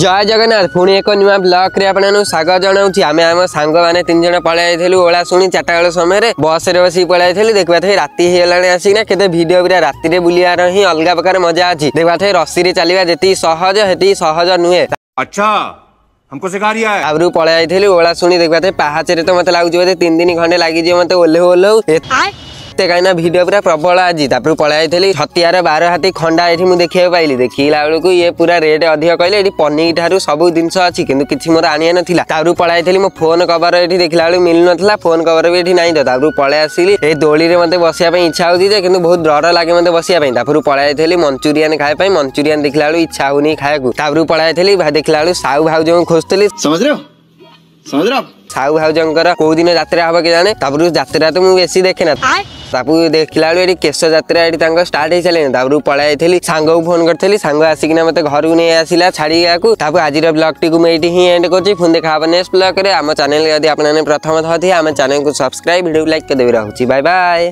जय जगन्नाथ पुणी एक नुआ ब्लॉग रे आपन स्वागत जनाऊँ। आम आम सांग मैंने 3 जन पलि ओला शुणी 4टा बेल समय बस रे बस पलि देखा राति होगा आसिक के भिडियो पूरा राति बुलार ही अलग प्रकार मजा अच्छी। देखा रस्सी चलवा जी सहज से सहज नुहे। अच्छा हमको सिखा रिया है। आगु पलि ओला शुणी देखा पाहाचे तो मत लगुच 3 दिन खंडे लगी मत ओल्हू कहीं भिडियो पूरा प्रबल आज पलि छतियार 12 हाथी खंडा ये मुझे देखा पाइली। देखला बेलू ये पूरा रेट अधिक कहले पनीर ठार सब जिनस अच्छी कि किसी मोर आनिया नाला। पलि मो फोन कवर ये देखला बेलू मिल नाला फोन कवर भी ये नहीं तो पलि आसिली ये दोली में मत बसापी इच्छा होती है कि बहुत डर लगे मत बसापी। पलि मंचूरियन खाए मंचूरियन देखला बेलू इच्छा होनी खाया पलि देखला बेलू साहू भाउज खोजुली साहू भाउजर कौ दिन यात्रा हम के जाने। यात्रा तो मुझे देखे ना देखला बेलू केश यात्रा स्टार्ट हो सारे पलि सांग को फोन करी सांग आसिक मत घर को नहीं आसला छाड़ी आज ब्लॉग टी मुझे ही एंड कर देखा नेक्स्ट ब्लॉग में। आम चैनल यदि आपने प्रथम थी आम चैनल को सब्सक्राइब वीडियो लाइक कर देवी। रखुची बाय बाय।